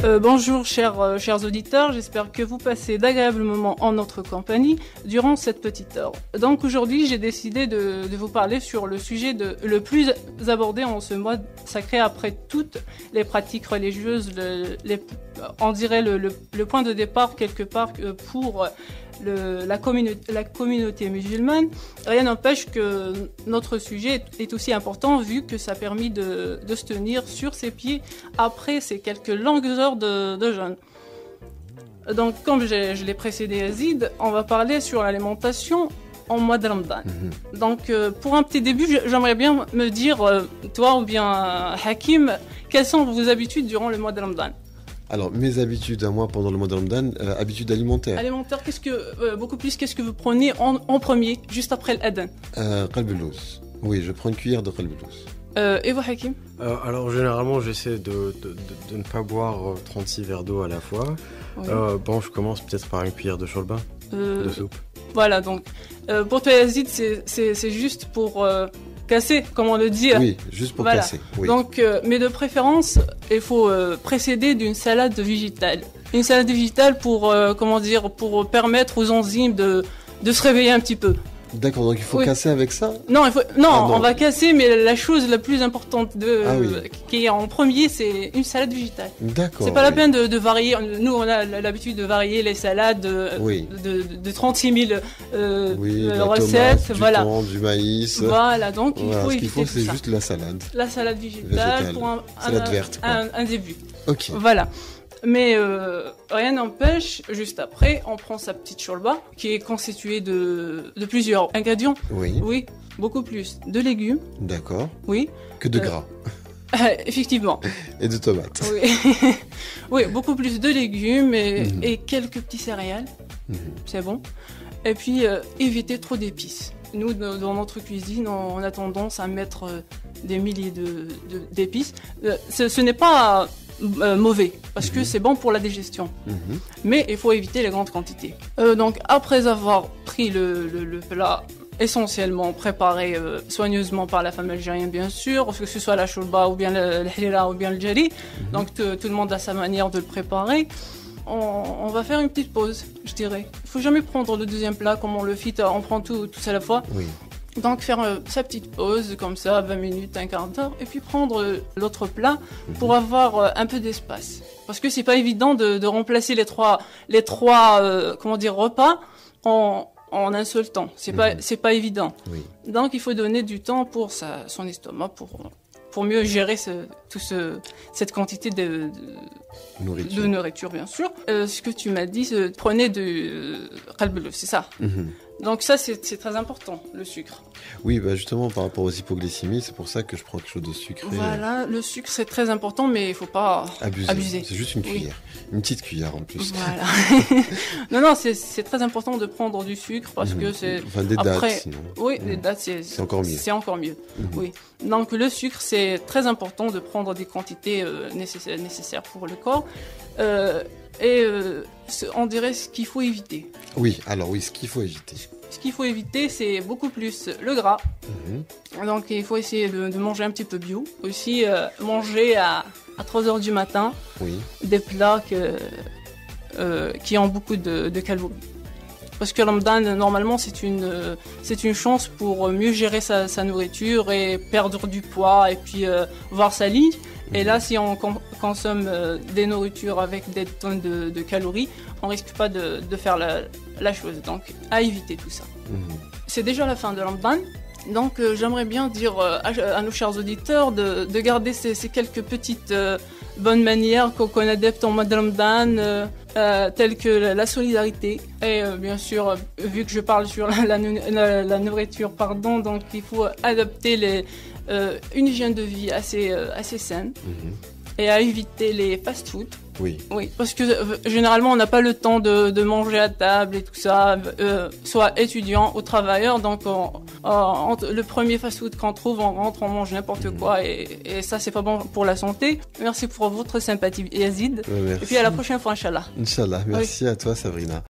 Bonjour chers auditeurs, j'espère que vous passez d'agréables moments en notre compagnie durant cette petite heure. Donc aujourd'hui j'ai décidé de vous parler sur le sujet le plus abordé en ce mois sacré après toutes les pratiques religieuses, on dirait le point de départ quelque part pour la communauté musulmane. Rien n'empêche que notre sujet est aussi important vu que ça a permis de se tenir sur ses pieds après ces quelques longues heures de jeûne. Donc comme je l'ai précédé Yazid, on va parler sur l'alimentation en mois de Ramadan. Donc pour un petit début, j'aimerais bien me dire, toi ou bien Hakim, quelles sont vos habitudes durant le mois de Ramadan? Alors, mes habitudes à moi pendant le mois de Ramadan, habitudes alimentaires. Alimentaire, beaucoup plus, qu'est-ce que vous prenez en premier, juste après l'adhan? Qalbelouz. Oui, je prends une cuillère de qalbelouz. Et vous, Hakim? Alors, généralement, j'essaie de ne pas boire 36 verres d'eau à la fois. Oui. Je commence peut-être par une cuillère de shorba, de soupe. Voilà, donc, pour toi, Yazid, c'est juste pour... casser, comme on le dit. Oui, juste pour casser. Oui. Donc, mais de préférence, il faut précéder d'une salade végétale. Une salade végétale pour, pour permettre aux enzymes de se réveiller un petit peu. D'accord, donc il faut casser avec ça? Non, on va casser, mais la chose la plus importante qui est en premier, c'est une salade végétale. D'accord. C'est pas la peine de varier. Nous, on a l'habitude de varier les salades de 36 000 recettes. Tomate, du thon, du maïs. Voilà, donc il faut éviter. Ce qu'il faut, c'est ça. Juste la salade. La salade végétale pour salade verte, un début. Ok. Voilà. Mais rien n'empêche, juste après, on prend sa petite shorba qui est constituée de plusieurs ingrédients. Oui. Oui, beaucoup plus. De légumes. D'accord. Oui. Que de gras. Effectivement. Et de tomates. Oui. Oui, beaucoup plus de légumes et quelques petits céréales. C'est bon. Et puis, éviter trop d'épices. Nous, dans notre cuisine, on a tendance à mettre des milliers d'épices. Ce n'est pas... mauvais, parce que c'est bon pour la digestion. Mais il faut éviter les grandes quantités. Donc, après avoir pris le plat essentiellement préparé soigneusement par la femme algérienne, bien sûr, que ce soit la shorba ou bien le harira ou bien le jari, donc tout le monde a sa manière de le préparer. On va faire une petite pause, je dirais. Il ne faut jamais prendre le deuxième plat comme on le fit, on prend tout à la fois. Oui. Donc faire sa petite pause comme ça, 20 minutes, un quart d'heure, et puis prendre l'autre plat pour avoir un peu d'espace. Parce que c'est pas évident de remplacer les trois repas en un seul temps. C'est pas évident. Oui. Donc il faut donner du temps pour son estomac pour mieux gérer cette quantité de nourriture, bien sûr. Ce que tu m'as dit, prenez du qalbelouz, c'est ça. Donc ça, c'est très important, le sucre. Oui, justement, par rapport aux hypoglycémies, c'est pour ça que je prends quelque chose de sucré. Voilà, le sucre, c'est très important, mais il ne faut pas abuser. C'est juste une cuillère. Une petite cuillère, en plus. Voilà. non, c'est très important de prendre du sucre, parce que c'est... Enfin, des dattes, sinon. Oui, des dattes, c'est encore mieux. C'est encore mieux, oui. Donc le sucre, c'est très important de prendre des quantités nécessaires pour le corps. On dirait ce qu'il faut éviter. Oui, ce qu'il faut éviter. Ce qu'il faut éviter, c'est beaucoup plus le gras. Donc il faut essayer de manger un petit peu bio. Aussi, manger à 3 h du matin des plats qui ont beaucoup de calories. Parce que Ramadan, normalement, c'est une chance pour mieux gérer sa nourriture et perdre du poids et puis voir sa ligne. Et là, si on consomme des nourritures avec des tonnes de calories, on risque pas de faire la chose. Donc, à éviter tout ça. C'est déjà la fin de Ramadan. Donc, j'aimerais bien dire à nos chers auditeurs de garder ces quelques petites bonnes manières qu'on adepte en mois de Ramadan, telles que la solidarité. Et bien sûr, vu que je parle sur la nourriture, donc il faut adopter une hygiène de vie assez saine et à éviter les fast-food. Oui, parce que généralement on n'a pas le temps de manger à table et tout ça, soit étudiant ou travailleur, donc le premier fast-food qu'on trouve, on rentre, on mange n'importe quoi et ça c'est pas bon pour la santé. Merci pour votre sympathie Yazid, et puis à la prochaine fois Inch'Allah. Inch'Allah, merci à toi Sabrina.